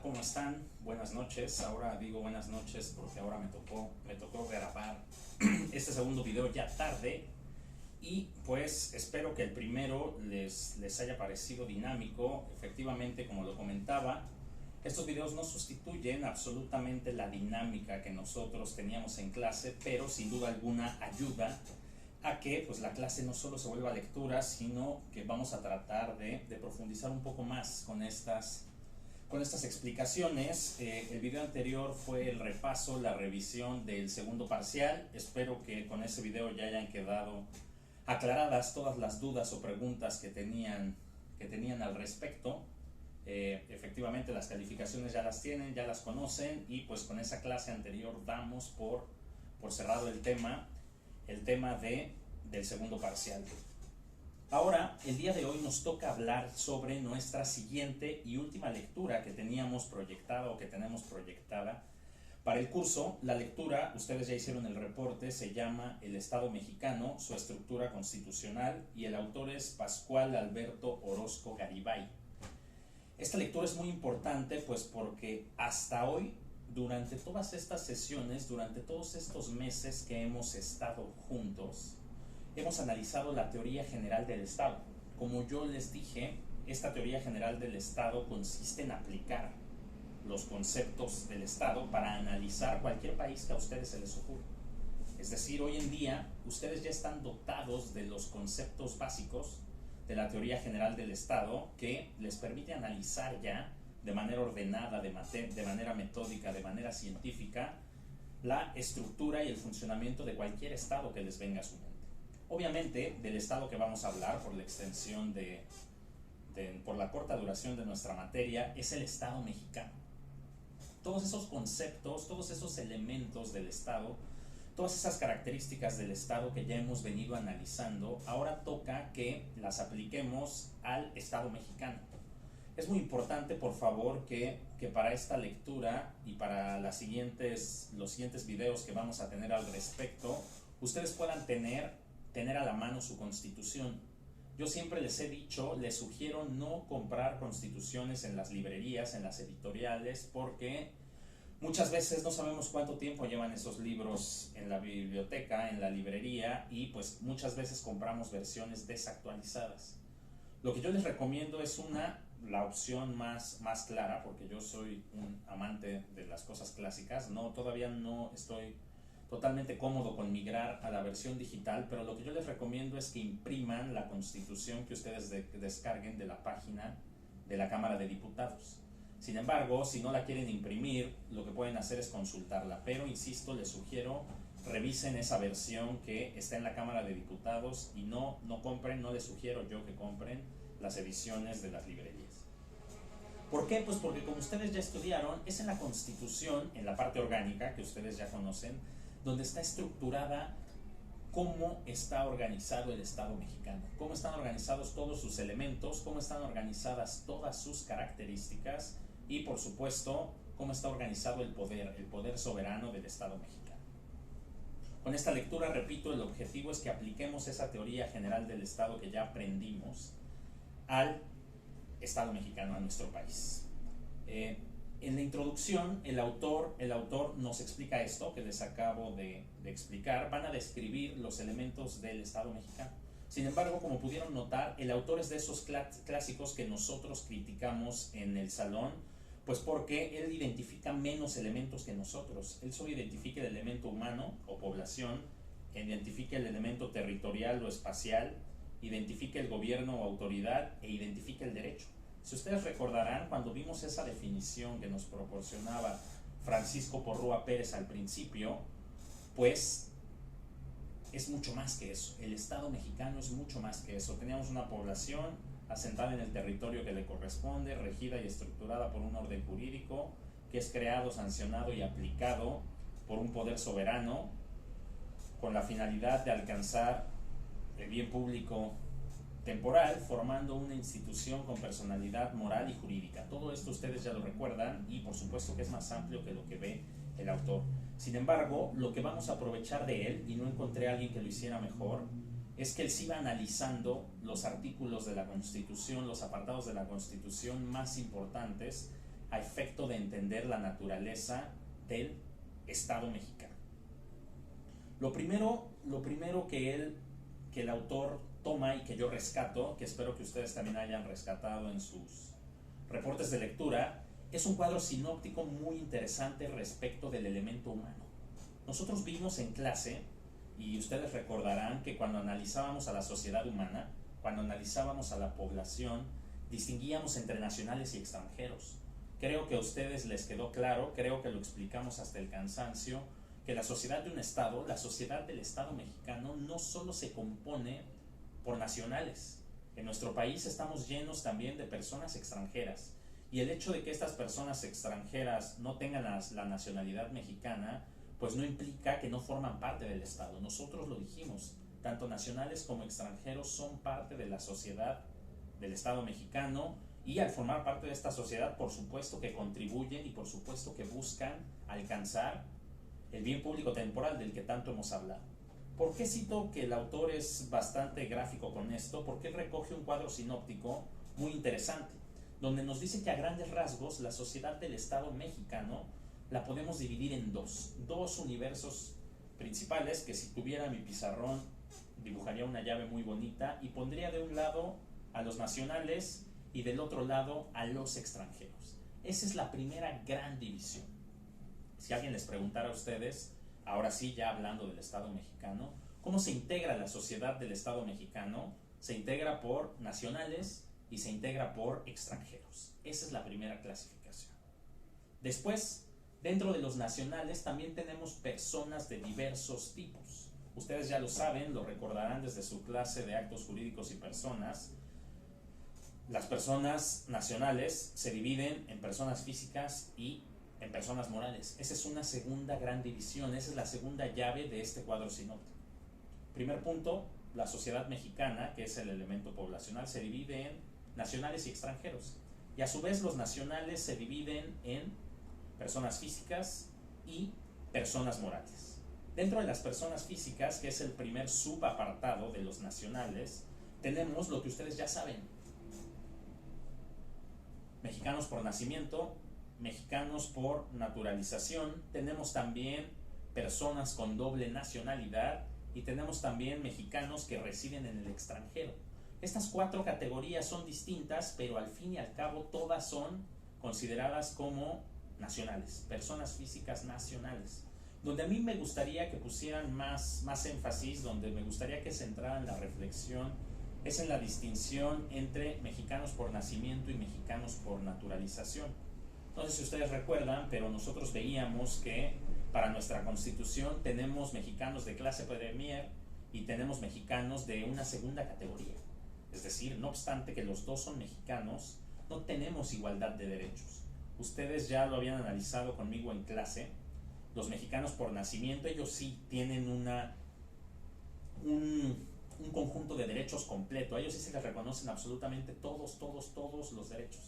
Hola, ¿cómo están? Buenas noches. Ahora digo buenas noches porque ahora me tocó grabar este segundo video ya tarde y pues espero que el primero les haya parecido dinámico. Efectivamente, como lo comentaba, estos videos no sustituyen absolutamente la dinámica que nosotros teníamos en clase, pero sin duda alguna ayuda a que pues, la clase no solo se vuelva lectura, sino que vamos a tratar de profundizar un poco más con estas explicaciones. El video anterior fue el repaso, la revisión del segundo parcial. Espero que con ese video ya hayan quedado aclaradas todas las dudas o preguntas que tenían al respecto. Efectivamente las calificaciones ya las tienen, ya las conocen, y pues con esa clase anterior damos por cerrado el tema del segundo parcial. Ahora, el día de hoy nos toca hablar sobre nuestra siguiente y última lectura que teníamos proyectada o que tenemos proyectada para el curso. La lectura, ustedes ya hicieron el reporte, se llama El Estado Mexicano, su estructura constitucional, y el autor es Pascual Alberto Orozco Garibay. Esta lectura es muy importante pues porque hasta hoy, durante todas estas sesiones, durante todos estos meses que hemos estado juntos, hemos analizado la teoría general del Estado. Como yo les dije, esta teoría general del Estado consiste en aplicar los conceptos del Estado para analizar cualquier país que a ustedes se les ocurra. Es decir, hoy en día ustedes ya están dotados de los conceptos básicos de la teoría general del Estado que les permite analizar ya de manera ordenada, de manera metódica, de manera científica, la estructura y el funcionamiento de cualquier Estado que les venga a su mente. Obviamente, del Estado que vamos a hablar, por la extensión por la corta duración de nuestra materia, es el Estado mexicano. Todos esos conceptos, todos esos elementos del Estado, todas esas características del Estado que ya hemos venido analizando, ahora toca que las apliquemos al Estado mexicano. Es muy importante, por favor, que para esta lectura y para los siguientes videos que vamos a tener al respecto, ustedes puedan tener a la mano su constitución. Yo siempre les he dicho, les sugiero no comprar constituciones en las librerías, en las editoriales, porque muchas veces no sabemos cuánto tiempo llevan esos libros en la biblioteca, en la librería, y pues muchas veces compramos versiones desactualizadas. Lo que yo les recomiendo es la opción más clara, porque yo soy un amante de las cosas clásicas. Todavía no estoy totalmente cómodo con migrar a la versión digital, pero lo que yo les recomiendo es que impriman la Constitución que ustedes descarguen de la página de la Cámara de Diputados. Sin embargo, si no la quieren imprimir, lo que pueden hacer es consultarla, pero insisto, les sugiero revisen esa versión que está en la Cámara de Diputados y no compren, no les sugiero yo que compren las ediciones de las librerías. ¿Por qué? Pues porque como ustedes ya estudiaron, es en la Constitución, en la parte orgánica que ustedes ya conocen, donde está estructurada cómo está organizado el Estado mexicano, cómo están organizados todos sus elementos, cómo están organizadas todas sus características y, por supuesto, cómo está organizado el poder soberano del Estado mexicano. Con esta lectura, repito, el objetivo es que apliquemos esa teoría general del Estado que ya aprendimos al Estado mexicano, a nuestro país. En la introducción, el autor nos explica esto que les acabo de explicar. Van a describir los elementos del Estado mexicano. Sin embargo, como pudieron notar, el autor es de esos clásicos que nosotros criticamos en el salón, pues porque él identifica menos elementos que nosotros. Él solo identifica el elemento humano o población, identifica el elemento territorial o espacial, identifica el gobierno o autoridad e identifica el derecho. Si ustedes recordarán, cuando vimos esa definición que nos proporcionaba Francisco Porrúa Pérez al principio, pues es mucho más que eso. El Estado mexicano es mucho más que eso. Teníamos una población asentada en el territorio que le corresponde, regida y estructurada por un orden jurídico que es creado, sancionado y aplicado por un poder soberano con la finalidad de alcanzar el bien público temporal, formando una institución con personalidad moral y jurídica. Todo esto ustedes ya lo recuerdan y por supuesto que es más amplio que lo que ve el autor. Sin embargo, lo que vamos a aprovechar de él, y no encontré a alguien que lo hiciera mejor, es que él sí va analizando los artículos de la Constitución, los apartados de la Constitución más importantes a efecto de entender la naturaleza del Estado mexicano. Lo primero que el autor toma y que yo rescato, que espero que ustedes también hayan rescatado en sus reportes de lectura, es un cuadro sinóptico muy interesante respecto del elemento humano. Nosotros vimos en clase, y ustedes recordarán que cuando analizábamos a la sociedad humana, cuando analizábamos a la población, distinguíamos entre nacionales y extranjeros. Creo que a ustedes les quedó claro, creo que lo explicamos hasta el cansancio, que la sociedad de un Estado, la sociedad del Estado mexicano, no solo se compone por nacionales. En nuestro país estamos llenos también de personas extranjeras. Y el hecho de que estas personas extranjeras no tengan la nacionalidad mexicana, pues no implica que no forman parte del Estado. Nosotros lo dijimos, tanto nacionales como extranjeros son parte de la sociedad del Estado mexicano, y al formar parte de esta sociedad, por supuesto que contribuyen y por supuesto que buscan alcanzar el bien público temporal del que tanto hemos hablado. ¿Por qué cito que el autor es bastante gráfico con esto? Porque él recoge un cuadro sinóptico muy interesante, donde nos dice que a grandes rasgos la sociedad del Estado mexicano la podemos dividir en dos universos principales, que si tuviera mi pizarrón dibujaría una llave muy bonita y pondría de un lado a los nacionales y del otro lado a los extranjeros. Esa es la primera gran división. Si alguien les preguntara a ustedes, ahora sí ya hablando del Estado mexicano, ¿cómo se integra la sociedad del Estado mexicano? Se integra por nacionales y se integra por extranjeros. Esa es la primera clasificación. Después, dentro de los nacionales también tenemos personas de diversos tipos. Ustedes ya lo saben, lo recordarán desde su clase de actos jurídicos y personas. Las personas nacionales se dividen en personas físicas y en personas morales. Esa es una segunda gran división, esa es la segunda llave de este cuadro sinóptico. Primer punto, la sociedad mexicana, que es el elemento poblacional, se divide en nacionales y extranjeros. Y a su vez los nacionales se dividen en personas físicas y personas morales. Dentro de las personas físicas, que es el primer subapartado de los nacionales, tenemos lo que ustedes ya saben: mexicanos por nacimiento, mexicanos por naturalización, tenemos también personas con doble nacionalidad y tenemos también mexicanos que residen en el extranjero. Estas cuatro categorías son distintas, pero al fin y al cabo todas son consideradas como nacionales, personas físicas nacionales. Donde a mí me gustaría que pusieran más énfasis, donde me gustaría que centraran la reflexión, es en la distinción entre mexicanos por nacimiento y mexicanos por naturalización. No sé si ustedes recuerdan, pero nosotros veíamos que para nuestra Constitución tenemos mexicanos de clase premier y tenemos mexicanos de una segunda categoría. Es decir, no obstante que los dos son mexicanos, no tenemos igualdad de derechos. Ustedes ya lo habían analizado conmigo en clase. Los mexicanos por nacimiento, ellos sí tienen un conjunto de derechos completo. A ellos sí se les reconocen absolutamente todos los derechos.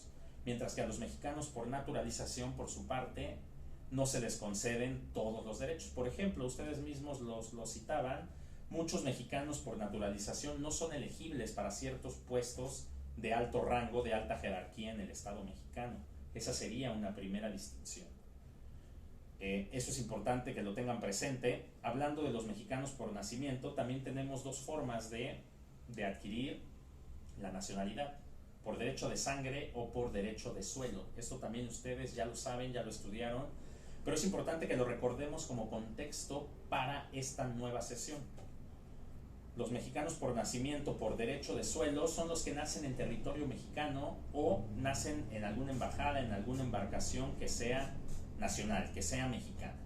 Mientras que a los mexicanos por naturalización, por su parte, no se les conceden todos los derechos. Por ejemplo, ustedes mismos los citaban, muchos mexicanos por naturalización no son elegibles para ciertos puestos de alto rango, de alta jerarquía en el Estado mexicano. Esa sería una primera distinción. Eso es importante que lo tengan presente. Hablando de los mexicanos por nacimiento, también tenemos dos formas de adquirir la nacionalidad: por derecho de sangre o por derecho de suelo. Esto también ustedes ya lo saben, ya lo estudiaron, pero es importante que lo recordemos como contexto para esta nueva sesión. Los mexicanos por nacimiento, por derecho de suelo, son los que nacen en territorio mexicano o nacen en alguna embajada, en alguna embarcación que sea nacional, que sea mexicana.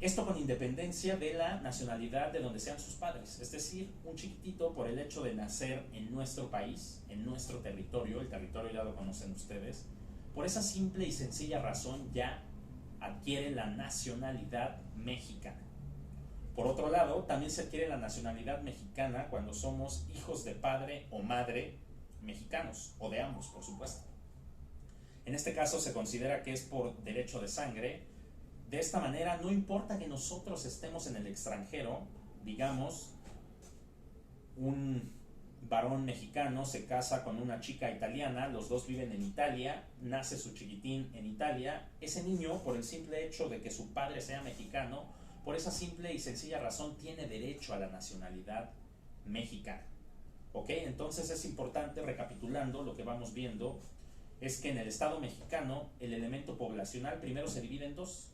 Esto con independencia de la nacionalidad de donde sean sus padres. Es decir, un chiquitito, por el hecho de nacer en nuestro país, en nuestro territorio, el territorio ya lo conocen ustedes, por esa simple y sencilla razón ya adquiere la nacionalidad mexicana. Por otro lado, también se adquiere la nacionalidad mexicana cuando somos hijos de padre o madre mexicanos, o de ambos, por supuesto. En este caso se considera que es por derecho de sangre. De esta manera, no importa que nosotros estemos en el extranjero, digamos, un varón mexicano se casa con una chica italiana, los dos viven en Italia, nace su chiquitín en Italia. Ese niño, por el simple hecho de que su padre sea mexicano, por esa simple y sencilla razón, tiene derecho a la nacionalidad mexicana. ¿Ok? Entonces es importante, recapitulando lo que vamos viendo, es que en el Estado mexicano el elemento poblacional primero se divide en dos.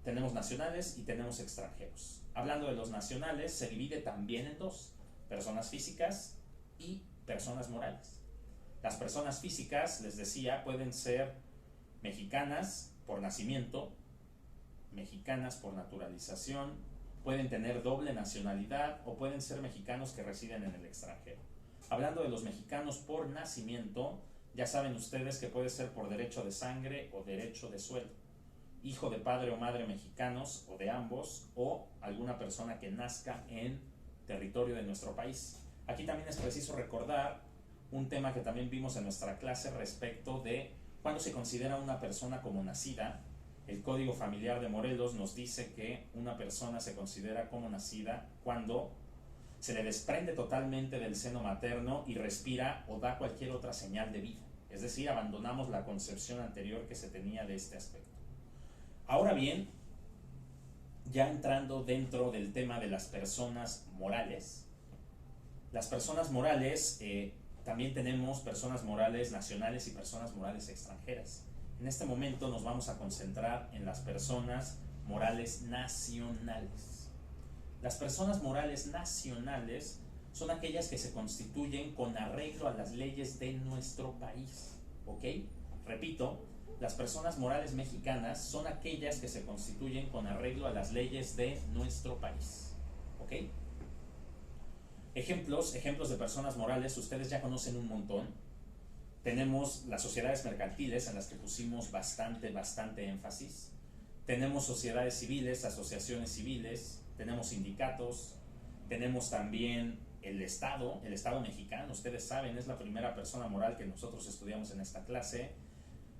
Tenemos nacionales y tenemos extranjeros. Hablando de los nacionales, se divide también en dos: personas físicas y personas morales. Las personas físicas, les decía, pueden ser mexicanas por nacimiento, mexicanas por naturalización, pueden tener doble nacionalidad o pueden ser mexicanos que residen en el extranjero. Hablando de los mexicanos por nacimiento, ya saben ustedes que puede ser por derecho de sangre o derecho de suelo, hijo de padre o madre mexicanos o de ambos, o alguna persona que nazca en territorio de nuestro país. Aquí también es preciso recordar un tema que también vimos en nuestra clase respecto de cuándo se considera una persona como nacida. El Código Familiar de Morelos nos dice que una persona se considera como nacida cuando se le desprende totalmente del seno materno y respira o da cualquier otra señal de vida. Es decir, abandonamos la concepción anterior que se tenía de este aspecto. Ahora bien, ya entrando dentro del tema de las personas morales, las personas morales, también tenemos personas morales nacionales y personas morales extranjeras. En este momento nos vamos a concentrar en las personas morales nacionales. Las personas morales nacionales son aquellas que se constituyen con arreglo a las leyes de nuestro país. ¿Ok? Repito, las personas morales mexicanas son aquellas que se constituyen con arreglo a las leyes de nuestro país. ¿Ok? Ejemplos de personas morales, ustedes ya conocen un montón. Tenemos las sociedades mercantiles, en las que pusimos bastante énfasis. Tenemos sociedades civiles, asociaciones civiles, tenemos sindicatos, tenemos también el Estado mexicano, ustedes saben, es la primera persona moral que nosotros estudiamos en esta clase.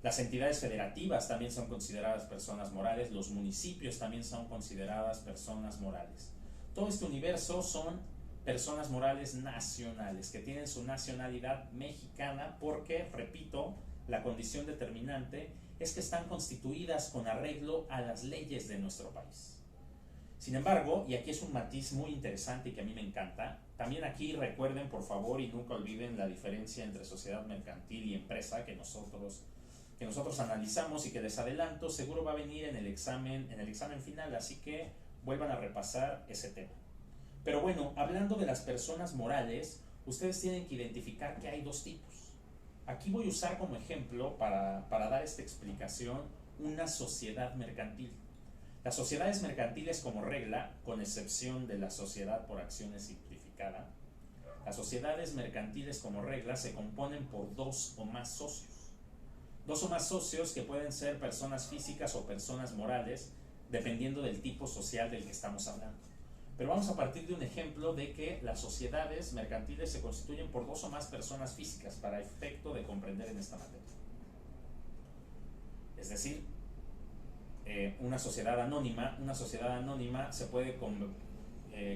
Las entidades federativas también son consideradas personas morales, los municipios también son consideradas personas morales. Todo este universo son personas morales nacionales, que tienen su nacionalidad mexicana porque, repito, la condición determinante es que están constituidas con arreglo a las leyes de nuestro país. Sin embargo, y aquí es un matiz muy interesante y que a mí me encanta, también aquí recuerden, por favor, y nunca olviden la diferencia entre sociedad mercantil y empresa que nosotros analizamos y que les adelanto, seguro va a venir en el examen final, así que vuelvan a repasar ese tema. Pero bueno, hablando de las personas morales, ustedes tienen que identificar que hay dos tipos. Aquí voy a usar como ejemplo, para dar esta explicación, una sociedad mercantil. Las sociedades mercantiles, como regla, con excepción de la sociedad por acciones simplificada, las sociedades mercantiles como regla se componen por dos o más socios. Dos o más socios que pueden ser personas físicas o personas morales, dependiendo del tipo social del que estamos hablando. Pero vamos a partir de un ejemplo de que las sociedades mercantiles se constituyen por dos o más personas físicas para efecto de comprender en esta materia. Es decir, una sociedad anónima se puede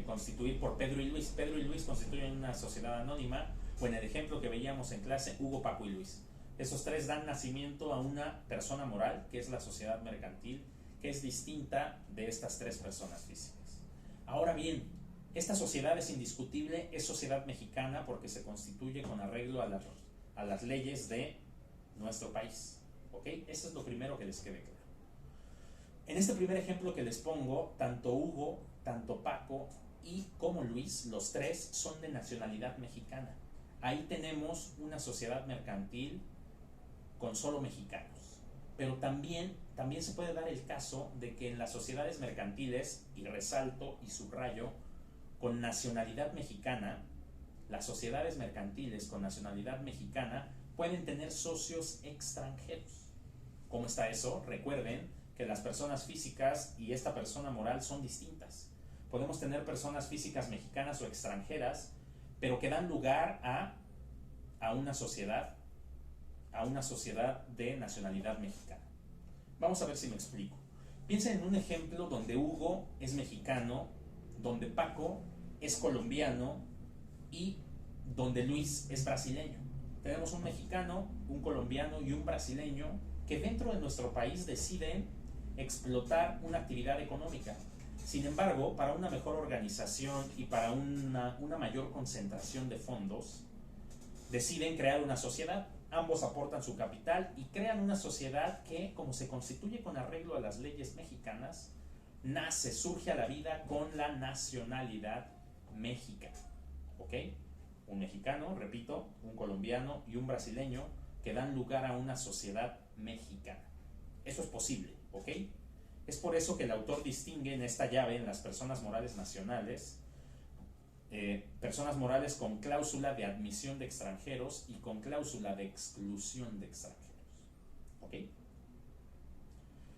constituir por Pedro y Luis. Pedro y Luis constituyen una sociedad anónima, o en el ejemplo que veíamos en clase, Hugo, Paco y Luis. Esos tres dan nacimiento a una persona moral, que es la sociedad mercantil, que es distinta de estas tres personas físicas. Ahora bien, esta sociedad es indiscutible, es sociedad mexicana porque se constituye con arreglo a las leyes de nuestro país. ¿Ok? Eso es lo primero que les quede claro. En este primer ejemplo que les pongo, tanto Hugo, tanto Paco y como Luis, los tres son de nacionalidad mexicana. Ahí tenemos una sociedad mercantil con solo mexicanos. Pero también se puede dar el caso de que en las sociedades mercantiles, y resalto y subrayo, con nacionalidad mexicana, las sociedades mercantiles con nacionalidad mexicana pueden tener socios extranjeros. ¿Cómo está eso? Recuerden que las personas físicas y esta persona moral son distintas. Podemos tener personas físicas mexicanas o extranjeras, pero que dan lugar a una sociedad de nacionalidad mexicana. Vamos a ver si me explico. Piensen en un ejemplo donde Hugo es mexicano, donde Paco es colombiano y donde Luis es brasileño. Tenemos un mexicano, un colombiano y un brasileño que dentro de nuestro país deciden explotar una actividad económica. Sin embargo, para una mejor organización y para una mayor concentración de fondos, deciden crear una sociedad. Ambos aportan su capital y crean una sociedad que, como se constituye con arreglo a las leyes mexicanas, surge a la vida con la nacionalidad mexicana. ¿Ok? Un mexicano, repito, un colombiano y un brasileño que dan lugar a una sociedad mexicana. Eso es posible, ¿ok? Es por eso que el autor distingue en esta llave, en las personas morales nacionales, personas morales con cláusula de admisión de extranjeros y con cláusula de exclusión de extranjeros. ¿Ok?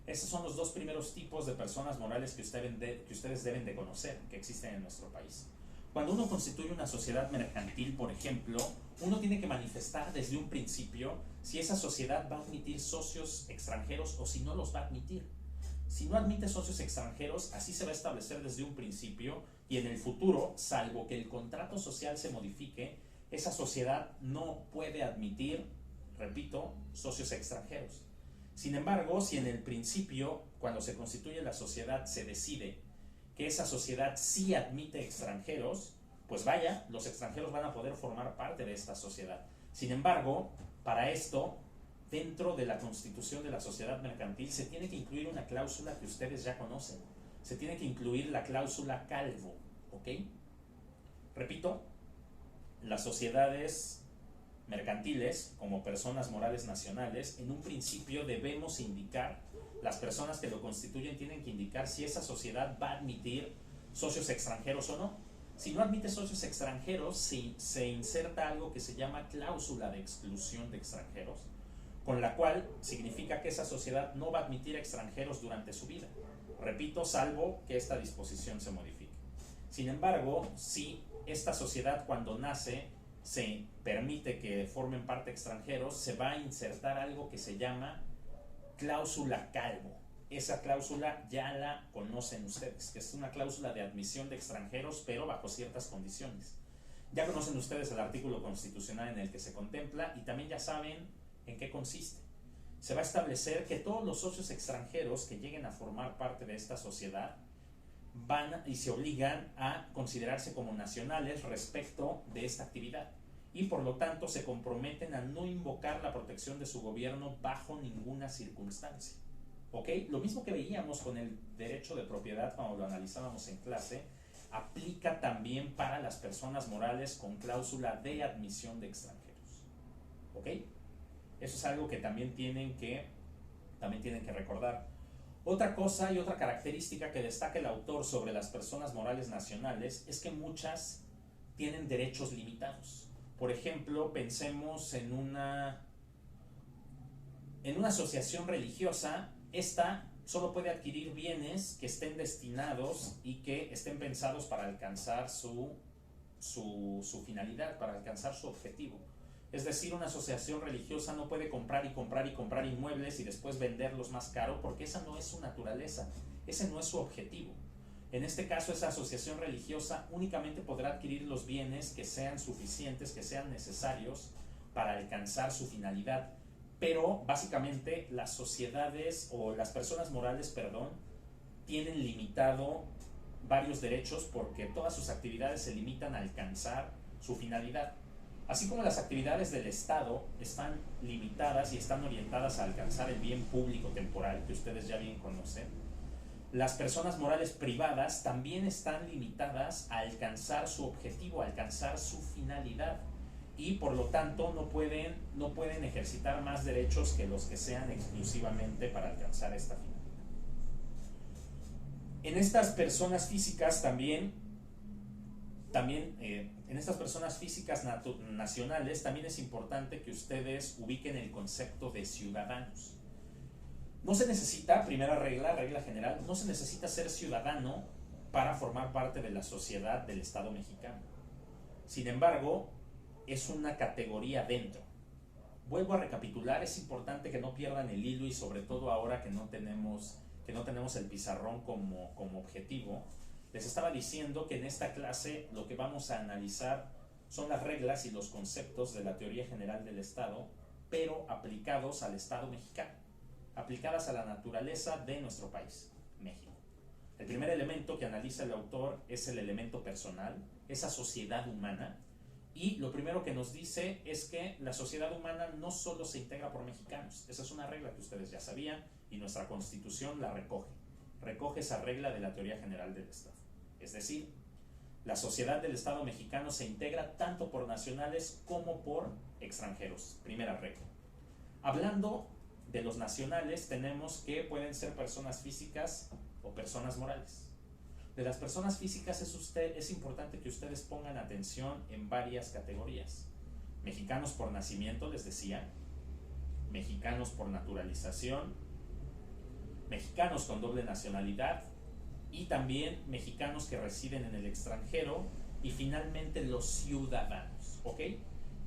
Esos son los dos primeros tipos de personas morales que ustedes deben de conocer, que existen en nuestro país. Cuando uno constituye una sociedad mercantil, por ejemplo, uno tiene que manifestar desde un principio si esa sociedad va a admitir socios extranjeros o si no los va a admitir. Si no admite socios extranjeros, así se va a establecer desde un principio y en el futuro, salvo que el contrato social se modifique, esa sociedad no puede admitir, repito, socios extranjeros. Sin embargo, si en el principio, cuando se constituye la sociedad, se decide que esa sociedad sí admite extranjeros, pues vaya, los extranjeros van a poder formar parte de esta sociedad. Sin embargo, para esto, dentro de la constitución de la sociedad mercantil se tiene que incluir una cláusula que ustedes ya conocen. Se tiene que incluir la cláusula Calvo, ¿ok? Repito, las sociedades mercantiles, como personas morales nacionales, en un principio debemos indicar, las personas que lo constituyen tienen que indicar si esa sociedad va a admitir socios extranjeros o no. Si no admite socios extranjeros, se inserta algo que se llama cláusula de exclusión de extranjeros, con la cual significa que esa sociedad no va a admitir extranjeros durante su vida. Repito, salvo que esta disposición se modifique. Sin embargo, si esta sociedad cuando nace se permite que formen parte extranjeros, se va a insertar algo que se llama cláusula Calvo. Esa cláusula ya la conocen ustedes, que es una cláusula de admisión de extranjeros, pero bajo ciertas condiciones. Ya conocen ustedes el artículo constitucional en el que se contempla y también ya saben en qué consiste. Se va a establecer que todos los socios extranjeros que lleguen a formar parte de esta sociedad van y se obligan a considerarse como nacionales respecto de esta actividad y por lo tanto se comprometen a no invocar la protección de su gobierno bajo ninguna circunstancia. ¿Ok? Lo mismo que veíamos con el derecho de propiedad cuando lo analizábamos en clase, aplica también para las personas morales con cláusula de admisión de extranjeros. ¿Ok? Eso es algo que también tienen que recordar. Otra cosa y otra característica que destaca el autor sobre las personas morales nacionales es que muchas tienen derechos limitados. Por ejemplo, pensemos en una asociación religiosa. Esta solo puede adquirir bienes que estén destinados y que estén pensados para alcanzar su finalidad, para alcanzar su objetivo. Es decir, una asociación religiosa no puede comprar inmuebles y después venderlos más caro porque esa no es su naturaleza, ese no es su objetivo. En este caso, esa asociación religiosa únicamente podrá adquirir los bienes que sean suficientes, que sean necesarios para alcanzar su finalidad. Pero básicamente las sociedades o las personas morales, tienen limitado varios derechos porque todas sus actividades se limitan a alcanzar su finalidad. Así como las actividades del Estado están limitadas y están orientadas a alcanzar el bien público temporal, que ustedes ya bien conocen, las personas morales privadas también están limitadas a alcanzar su objetivo, a alcanzar su finalidad y por lo tanto no pueden ejercitar más derechos que los que sean exclusivamente para alcanzar esta finalidad. En estas personas físicas en estas personas físicas nacionales también es importante que ustedes ubiquen el concepto de ciudadanos. No se necesita, primera regla general, no se necesita ser ciudadano para formar parte de la sociedad del Estado mexicano. Sin embargo, es una categoría dentro. Vuelvo a recapitular, es importante que no pierdan el hilo y sobre todo ahora que no tenemos el pizarrón como objetivo. Les estaba diciendo que en esta clase lo que vamos a analizar son las reglas y los conceptos de la teoría general del Estado, pero aplicados al Estado mexicano, aplicadas a la naturaleza de nuestro país, México. El primer elemento que analiza el autor es el elemento personal, esa sociedad humana, y lo primero que nos dice es que la sociedad humana no solo se integra por mexicanos. Esa es una regla que ustedes ya sabían y nuestra Constitución la recoge esa regla de la teoría general del Estado. Es decir, la sociedad del Estado mexicano se integra tanto por nacionales como por extranjeros. Primera regla. Hablando de los nacionales, tenemos que pueden ser personas físicas o personas morales. De las personas físicas es importante que ustedes pongan atención en varias categorías. Mexicanos por nacimiento, les decía, mexicanos por naturalización, mexicanos con doble nacionalidad y también mexicanos que residen en el extranjero y finalmente los ciudadanos, ¿ok?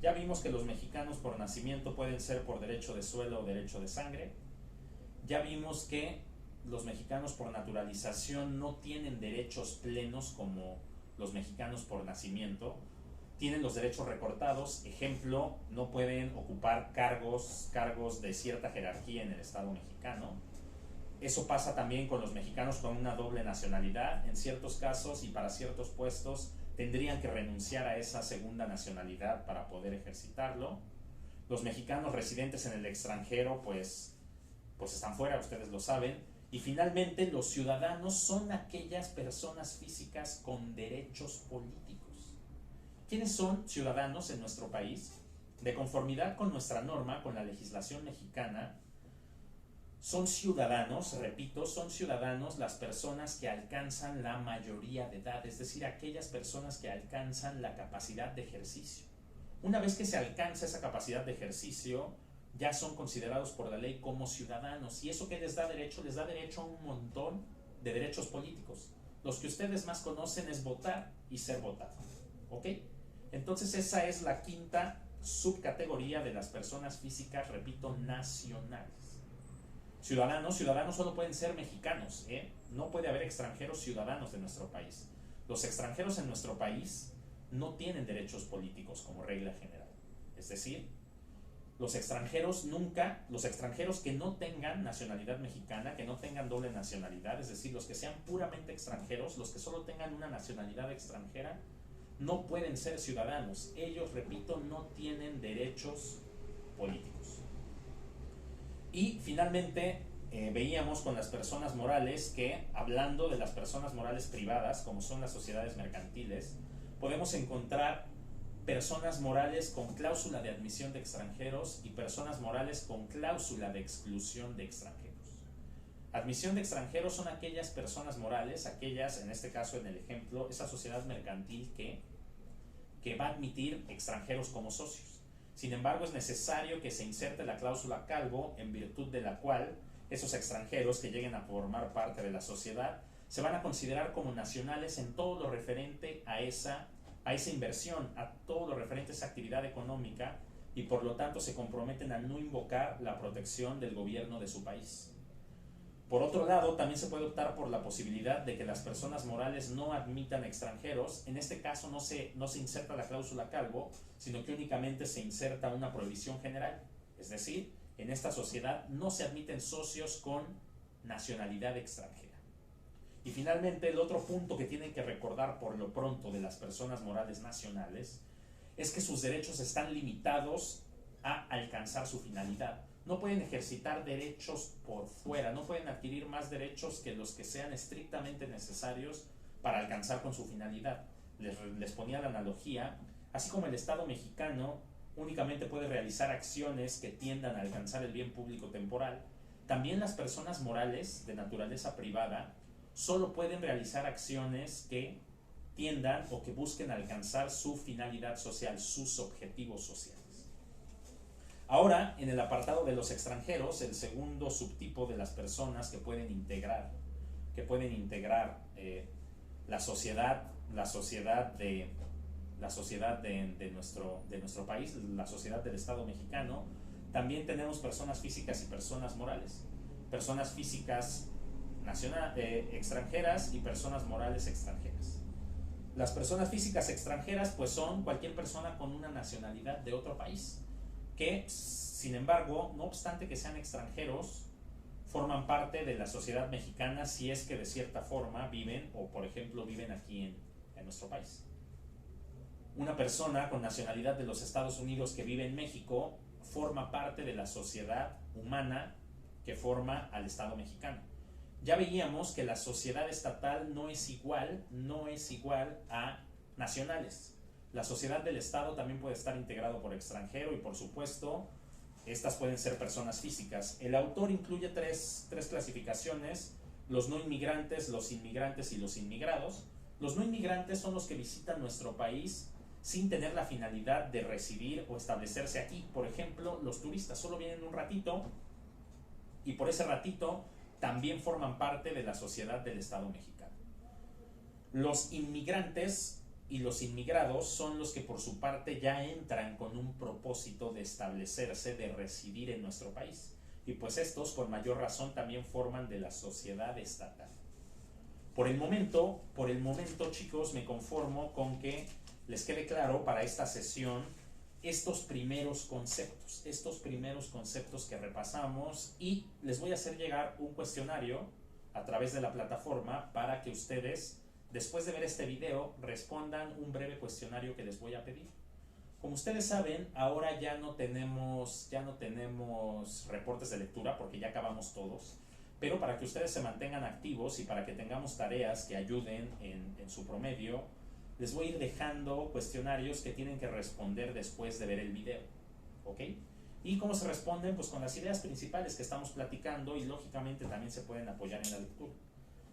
Ya vimos que los mexicanos por nacimiento pueden ser por derecho de suelo o derecho de sangre. Ya vimos que los mexicanos por naturalización no tienen derechos plenos como los mexicanos por nacimiento. Tienen los derechos recortados. Ejemplo, no pueden ocupar cargos de cierta jerarquía en el Estado mexicano. Eso pasa también con los mexicanos con una doble nacionalidad. En ciertos casos y para ciertos puestos tendrían que renunciar a esa segunda nacionalidad para poder ejercitarlo. Los mexicanos residentes en el extranjero pues están fuera, ustedes lo saben. Y finalmente los ciudadanos son aquellas personas físicas con derechos políticos. ¿Quiénes son ciudadanos en nuestro país? De conformidad con nuestra norma, con la legislación mexicana, son ciudadanos, repito, son ciudadanos las personas que alcanzan la mayoría de edad, es decir, aquellas personas que alcanzan la capacidad de ejercicio. Una vez que se alcanza esa capacidad de ejercicio, ya son considerados por la ley como ciudadanos. ¿Y eso qué les da derecho? Les da derecho a un montón de derechos políticos. Los que ustedes más conocen es votar y ser votado, ¿ok? Entonces esa es la quinta subcategoría de las personas físicas, repito, nacionales. Ciudadanos solo pueden ser mexicanos, no puede haber extranjeros ciudadanos de nuestro país. Los extranjeros en nuestro país no tienen derechos políticos como regla general. Es decir, los extranjeros que no tengan nacionalidad mexicana, que no tengan doble nacionalidad, es decir, los que sean puramente extranjeros, los que solo tengan una nacionalidad extranjera, no pueden ser ciudadanos. Ellos, repito, no tienen derechos políticos. Y finalmente veíamos con las personas morales que, hablando de las personas morales privadas, como son las sociedades mercantiles, podemos encontrar personas morales con cláusula de admisión de extranjeros y personas morales con cláusula de exclusión de extranjeros. Admisión de extranjeros son aquellas personas morales, aquellas, en este caso en el ejemplo, esa sociedad mercantil que va a admitir extranjeros como socios. Sin embargo, es necesario que se inserte la cláusula Calvo, en virtud de la cual esos extranjeros que lleguen a formar parte de la sociedad se van a considerar como nacionales en todo lo referente a esa inversión, a todo lo referente a esa actividad económica, y por lo tanto se comprometen a no invocar la protección del gobierno de su país. Por otro lado, también se puede optar por la posibilidad de que las personas morales no admitan extranjeros. En este caso no se inserta la cláusula Calvo, sino que únicamente se inserta una prohibición general. Es decir, en esta sociedad no se admiten socios con nacionalidad extranjera. Y finalmente, el otro punto que tienen que recordar por lo pronto de las personas morales nacionales es que sus derechos están limitados a alcanzar su finalidad. No pueden ejercitar derechos por fuera, no pueden adquirir más derechos que los que sean estrictamente necesarios para alcanzar con su finalidad. Les ponía la analogía, así como el Estado mexicano únicamente puede realizar acciones que tiendan a alcanzar el bien público temporal, también las personas morales de naturaleza privada solo pueden realizar acciones que tiendan o que busquen alcanzar su finalidad social, sus objetivos sociales. Ahora, en el apartado de los extranjeros, el segundo subtipo de las personas que pueden integrar la sociedad de nuestro país, la sociedad del Estado mexicano, también tenemos personas físicas y personas morales. Personas físicas extranjeras y personas morales extranjeras. Las personas físicas extranjeras pues son cualquier persona con una nacionalidad de otro país, que sin embargo, no obstante que sean extranjeros, forman parte de la sociedad mexicana si es que de cierta forma viven o por ejemplo viven aquí en nuestro país. Una persona con nacionalidad de los Estados Unidos que vive en México forma parte de la sociedad humana que forma al Estado mexicano. Ya veíamos que la sociedad estatal no es igual a nacionales. La sociedad del Estado también puede estar integrado por extranjero y por supuesto estas pueden ser personas físicas. El autor incluye tres clasificaciones: los no inmigrantes, los inmigrantes y los inmigrados. Los no inmigrantes son los que visitan nuestro país sin tener la finalidad de residir o establecerse aquí. Por ejemplo, los turistas solo vienen un ratito y por ese ratito también forman parte de la sociedad del Estado mexicano. Los inmigrantes y los inmigrados son los que por su parte ya entran con un propósito de establecerse, de residir en nuestro país. Y pues estos con mayor razón también forman de la sociedad estatal. Por el momento chicos, me conformo con que les quede claro para esta sesión estos primeros conceptos que repasamos, y les voy a hacer llegar un cuestionario a través de la plataforma para que ustedes, después de ver este video, respondan un breve cuestionario que les voy a pedir. Como ustedes saben, ahora ya no tenemos reportes de lectura porque ya acabamos todos, pero para que ustedes se mantengan activos y para que tengamos tareas que ayuden en su promedio, les voy a ir dejando cuestionarios que tienen que responder después de ver el video, ¿ok? ¿Y cómo se responden? Pues con las ideas principales que estamos platicando, y lógicamente también se pueden apoyar en la lectura.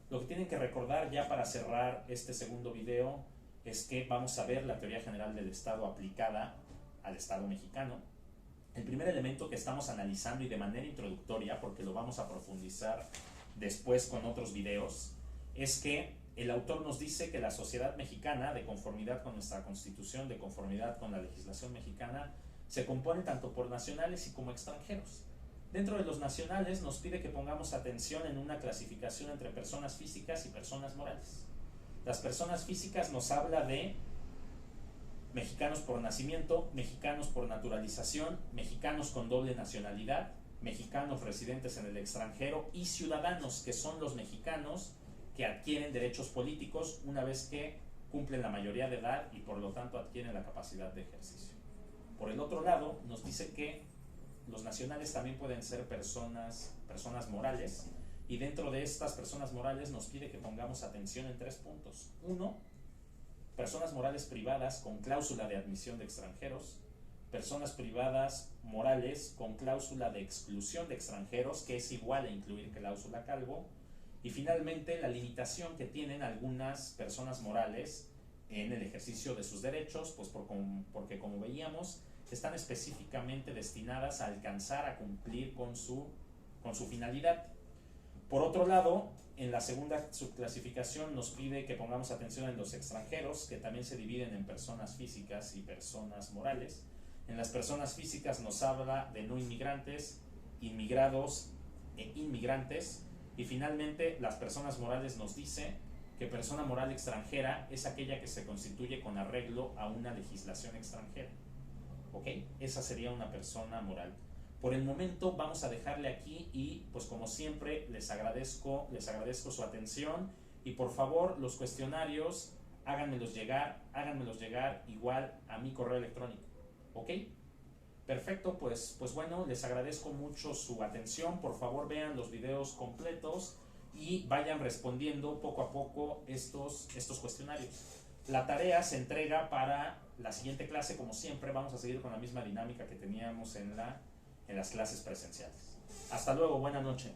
Lo que tienen que recordar ya para cerrar este segundo video es que vamos a ver la teoría general del Estado aplicada al Estado mexicano. El primer elemento que estamos analizando, y de manera introductoria porque lo vamos a profundizar después con otros videos, es que el autor nos dice que la sociedad mexicana, de conformidad con nuestra Constitución, de conformidad con la legislación mexicana, se compone tanto por nacionales y como extranjeros. Dentro de los nacionales nos pide que pongamos atención en una clasificación entre personas físicas y personas morales. Las personas físicas nos habla de mexicanos por nacimiento, mexicanos por naturalización, mexicanos con doble nacionalidad, mexicanos residentes en el extranjero y ciudadanos, que son los mexicanos que adquieren derechos políticos una vez que cumplen la mayoría de edad y por lo tanto adquieren la capacidad de ejercicio. Por el otro lado, nos dice que los nacionales también pueden ser personas morales, y dentro de estas personas morales nos pide que pongamos atención en 3 puntos. 1, personas morales privadas con cláusula de admisión de extranjeros, personas privadas morales con cláusula de exclusión de extranjeros, que es igual a incluir cláusula Calvo, y finalmente la limitación que tienen algunas personas morales en el ejercicio de sus derechos, pues porque como veíamos, están específicamente destinadas a alcanzar a cumplir con su finalidad. Por otro lado, en la segunda subclasificación nos pide que pongamos atención en los extranjeros, que también se dividen en personas físicas y personas morales. En las personas físicas nos habla de no inmigrantes, inmigrados e inmigrantes. Y finalmente, las personas morales nos dice que persona moral extranjera es aquella que se constituye con arreglo a una legislación extranjera. ¿Ok? Esa sería una persona moral. Por el momento vamos a dejarle aquí, y pues como siempre les agradezco su atención, y por favor los cuestionarios háganmelos llegar igual a mi correo electrónico. ¿Ok? Perfecto, pues bueno, les agradezco mucho su atención. Por favor vean los videos completos y vayan respondiendo poco a poco estos cuestionarios. La tarea se entrega para la siguiente clase. Como siempre vamos a seguir con la misma dinámica que teníamos en las clases presenciales. Hasta luego, buena noche.